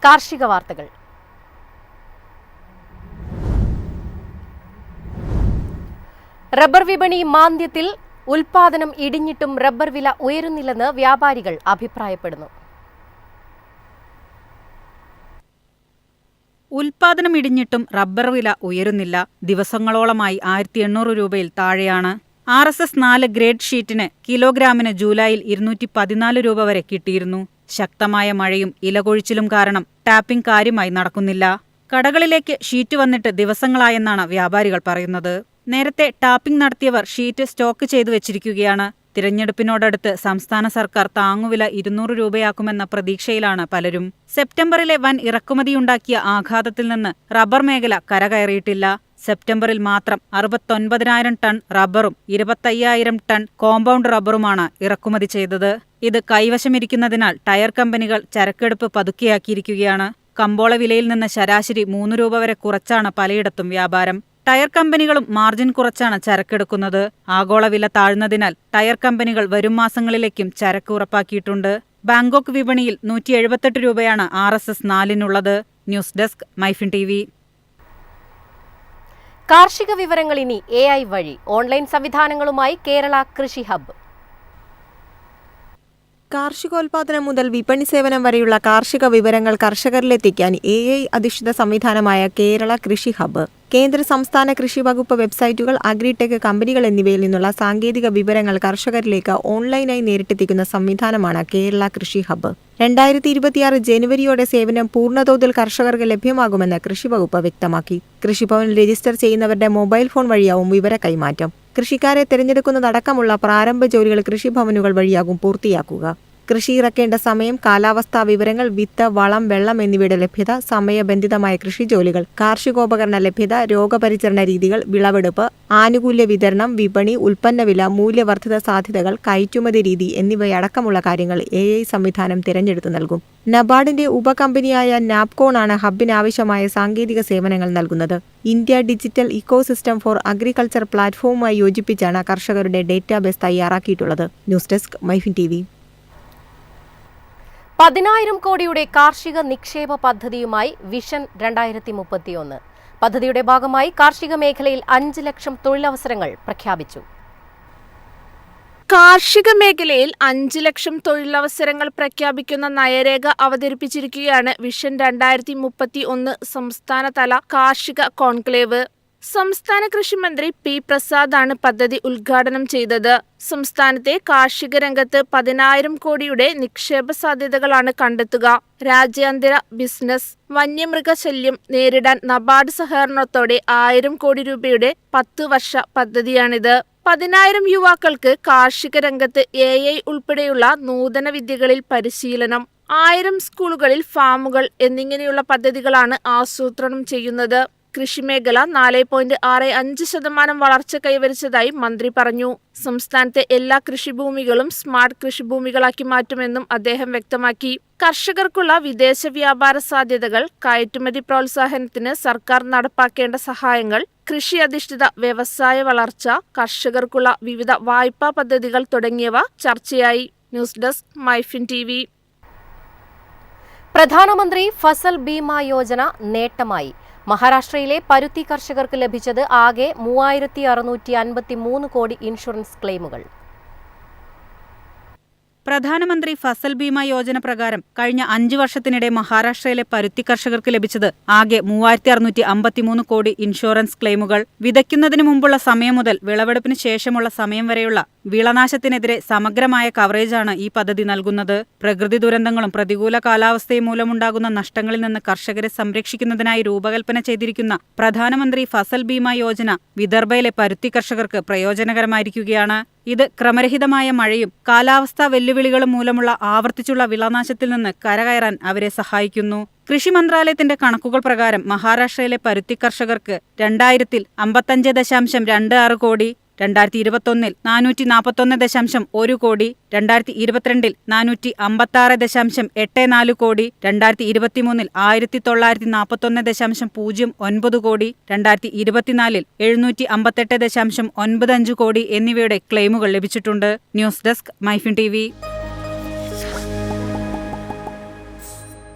കാർഷിക വാർത്തകൾ. റബ്ബർ വിപണി മാന്ദ്യത്തിൽ. ഉൽപാദനം ഇടിഞ്ഞിട്ടും റബ്ബർ വില ഉയരുന്നില്ലെന്ന് വ്യാപാരികൾ അഭിപ്രായപ്പെടുന്നു. ഉൽപാദനം ഇടിഞ്ഞിട്ടും റബ്ബർ വില ഉയരുന്നില്ല. ദിവസങ്ങളോളമായി 1800 രൂപയിൽ താഴെയാണ്. RSS 4 ഗ്രേഡ് ഷീറ്റിന് കിലോഗ്രാമിന് ജൂലൈയിൽ 214 രൂപ വരെ കിട്ടിയിരുന്നു. ശക്തമായ മഴയും ഇലകൊഴിച്ചിലും കാരണം ടാപ്പിംഗ് കാര്യമായി നടക്കുന്നില്ല. കടകളിലേക്ക് ഷീറ്റ് വന്നിട്ട് ദിവസങ്ങളായെന്നാണ് വ്യാപാരികൾ പറയുന്നത്. നേരത്തെ ടാപ്പിംഗ് നടത്തിയവർ ഷീറ്റ് സ്റ്റോക്ക് ചെയ്തു വെച്ചിരിക്കുകയാണ്. തിരഞ്ഞെടുപ്പിനോടടുത്ത് സംസ്ഥാന സർക്കാർ താങ്ങുവില 200 രൂപയാക്കുമെന്ന പ്രതീക്ഷയിലാണ് പലരും. സെപ്റ്റംബറിലെ വൻ ഇറക്കുമതിയുണ്ടാക്കിയ ആഘാതത്തിൽ നിന്ന് റബ്ബർ മേഖല കരകയറിയിട്ടില്ല. സെപ്റ്റംബറിൽ മാത്രം 69,000 ടൺ റബ്ബറും 25,000 ടൺ കോമ്പൗണ്ട് റബ്ബറുമാണ് ഇറക്കുമതി ചെയ്തത്. ഇത് കൈവശമിരിക്കുന്നതിനാൽ ടയർ കമ്പനികൾ ചരക്കെടുപ്പ് പതുക്കെയാക്കിയിരിക്കുകയാണ്. കമ്പോള വിലയിൽ നിന്ന് ശരാശരി 3 രൂപ വരെ കുറച്ചാണ് പലയിടത്തും വ്യാപാരം. ടയർ കമ്പനികളും മാർജിൻ കുറച്ചാണ് ചരക്കെടുക്കുന്നത്. ആഗോള വില താഴ്ന്നതിനാൽ ടയർ കമ്പനികൾ വരും മാസങ്ങളിലേക്കും ചരക്ക് ഉറപ്പാക്കിയിട്ടുണ്ട്. ബാങ്കോക്ക് വിപണിയിൽ 178 രൂപയാണ് RSS 4-നുള്ളത്. News desk MyFin TV. കാർഷിക വിവരങ്ങൾ ഇനി AI വഴി. ഓൺലൈൻ സംവിധാനങ്ങളുമായി കേരള കൃഷി ഹബ്ബ്. കാർഷികോൽപാദനം മുതൽ വിപണി സേവനം വരെയുള്ള കാർഷിക വിവരങ്ങൾ കർഷകരിലെത്തിക്കാൻ AI അധിഷ്ഠിത സംവിധാനമായ കേരള കൃഷി ഹബ്ബ്. കേന്ദ്ര സംസ്ഥാന കൃഷി വകുപ്പ് വെബ്സൈറ്റുകൾ, അഗ്രിടെക് കമ്പനികൾ എന്നിവയിൽ നിന്നുള്ള സാങ്കേതിക വിവരങ്ങൾ കർഷകരിലേക്ക് ഓൺലൈനായി നേരിട്ടെത്തിക്കുന്ന സംവിധാനമാണ് കേരള കൃഷി ഹബ്ബ്. 2026 ജനുവരിയോടെ സേവനം പൂർണ്ണതോതിൽ കർഷകർക്ക് ലഭ്യമാകുമെന്ന് കൃഷിവകുപ്പ് വ്യക്തമാക്കി. കൃഷിഭവനിൽ രജിസ്റ്റർ ചെയ്യുന്നവരുടെ മൊബൈൽ ഫോൺ വഴിയാവും വിവര കൈമാറ്റം. കൃഷിക്കാരെ തിരഞ്ഞെടുക്കുന്നതടക്കമുള്ള പ്രാരംഭ ജോലികൾ കൃഷിഭവനുകൾ വഴിയാകും പൂർത്തിയാക്കുക. കൃഷി ഇറക്കേണ്ട സമയം, കാലാവസ്ഥാ വിവരങ്ങൾ, വിത്ത്, വളം, വെള്ളം എന്നിവയുടെ ലഭ്യത, സമയബന്ധിതമായ കൃഷിജോലികൾ, കാർഷികോപകരണ ലഭ്യത, രോഗപരിചരണ രീതികൾ, വിളവെടുപ്പ്, ആനുകൂല്യ വിതരണം, വിപണി, ഉൽപ്പന്നവില, മൂല്യവർദ്ധിത സാധ്യതകൾ, കയറ്റുമതി രീതി എന്നിവയടക്കമുള്ള കാര്യങ്ങൾ AI സംവിധാനം തിരഞ്ഞെടുത്തു നൽകും. നബാർഡിന്റെ ഉപകമ്പനിയായ നാപ്കോണാണ് ഹബ്ബിനാവശ്യമായ സാങ്കേതിക സേവനങ്ങൾ നൽകുന്നത്. India digital ecosystem for agriculture പ്ലാറ്റ്ഫോമുമായി യോജിപ്പിച്ചാണ് കർഷകരുടെ ഡേറ്റാബേസ് തയ്യാറാക്കിയിട്ടുള്ളത്. News desk MyFin TV. 10,000 കോടിയുടെ കാർഷിക നിക്ഷേപ പദ്ധതിയുമായി വിഷൻ 2031. പദ്ധതിയുടെ ഭാഗമായി കാർഷിക മേഖലയിൽ 5 ലക്ഷം തൊഴിലവസരങ്ങൾ പ്രഖ്യാപിച്ചു. കാർഷിക മേഖലയിൽ 5 ലക്ഷം തൊഴിലവസരങ്ങൾ പ്രഖ്യാപിക്കുന്ന നയരേഖ അവതരിപ്പിച്ചിരിക്കുകയാണ് വിഷൻ 2031 സംസ്ഥാനതല കാർഷിക കോൺക്ലേവ്. സംസ്ഥാന കൃഷിമന്ത്രി P. പ്രസാദാണ് പദ്ധതി ഉദ്ഘാടനം ചെയ്തത്. സംസ്ഥാനത്തെ കാർഷിക രംഗത്ത് 10,000 കോടിയുടെ നിക്ഷേപ സാധ്യതകളാണ് കണ്ടെത്തുക. രാജ്യാന്തര ബിസിനസ്, വന്യമൃഗശല്യം നേരിടാൻ നബാർഡ് സഹകരണത്തോടെ 1000 കോടി രൂപയുടെ 10 വർഷ പദ്ധതിയാണിത്. 10,000 യുവാക്കൾക്ക് കാർഷിക രംഗത്ത് AI ഉൾപ്പെടെയുള്ള നൂതന വിദ്യകളിൽ പരിശീലനം, 1000 സ്കൂളുകളിൽ ഫാമുകൾ എന്നിങ്ങനെയുള്ള പദ്ധതികളാണ് ആസൂത്രണം ചെയ്യുന്നത്. കൃഷിമേഖല 4.65% വളർച്ച കൈവരിച്ചതായി മന്ത്രി പറഞ്ഞു. സംസ്ഥാനത്തെ എല്ലാ കൃഷിഭൂമികളും സ്മാർട്ട് കൃഷിഭൂമികളാക്കി മാറ്റുമെന്നും അദ്ദേഹം വ്യക്തമാക്കി. കർഷകർക്കുള്ള വിദേശ വ്യാപാര സാധ്യതകൾ, കയറ്റുമതി പ്രോത്സാഹനത്തിന് സർക്കാർ നടപ്പാക്കേണ്ട സഹായങ്ങൾ, കൃഷി അധിഷ്ഠിത വ്യവസായ വളർച്ച, കർഷകർക്കുള്ള വിവിധ വായ്പാ പദ്ധതികൾ തുടങ്ങിയവ ചർച്ചയായി. News desk MyFin TV. പ്രധാനമന്ത്രി ഫസൽ ബീമ യോജന നേട്ടമായി. മഹാരാഷ്ട്രയിലെ പരുത്തി കർഷകർക്ക് ലഭിച്ചത് ആകെ 3,653 കോടി ഇൻഷുറൻസ് ക്ലെയിമുകൾ. പ്രധാനമന്ത്രി ഫസൽ ബീമ യോജന പ്രകാരം കഴിഞ്ഞ 5 വർഷത്തിനിടെ മഹാരാഷ്ട്രയിലെ പരുത്തി കർഷകർക്ക് ലഭിച്ചത് ആകെ 3,653 കോടി ഇൻഷുറൻസ് ക്ലെയിമുകൾ. വിതയ്ക്കുന്നതിന് മുമ്പുള്ള സമയം മുതൽ വിളവെടുപ്പിന് ശേഷമുള്ള സമയം വരെയുള്ള വിളനാശത്തിനെതിരെ സമഗ്രമായ കവറേജാണ് ഈ പദ്ധതി നൽകുന്നത്. പ്രകൃതി ദുരന്തങ്ങളും പ്രതികൂല കാലാവസ്ഥയും മൂലമുണ്ടാകുന്ന നഷ്ടങ്ങളിൽ നിന്ന് കർഷകരെ സംരക്ഷിക്കുന്നതിനായി രൂപകൽപ്പന ചെയ്തിരിക്കുന്ന പ്രധാനമന്ത്രി ഫസൽ ബീമ യോജന വിദർഭയിലെ പരുത്തി കർഷകർക്ക് പ്രയോജനകരമായിരിക്കുകയാണ്. ഇത് ക്രമരഹിതമായ മഴയും കാലാവസ്ഥാ വെല്ലുവിളികളും മൂലമുള്ള ആവർത്തിച്ചുള്ള വിളനാശത്തിൽ നിന്ന് കരകയറാൻ അവരെ സഹായിക്കുന്നു. കൃഷി മന്ത്രാലയത്തിന്റെ കണക്കുകൾ പ്രകാരം മഹാരാഷ്ട്രയിലെ പരുത്തി കർഷകർക്ക് 2000-ൽ 55.26 കോടി, 2021-ൽ 441.1 കോടി, 2022-ൽ 456.84 കോടി, 2023-ൽ 1941.09 കോടി, 2024-ൽ 758.95 കോടി എന്നിവയുടെ ക്ലെയിമുകൾ ലഭിച്ചിട്ടുണ്ട്. News desk MyFin TV.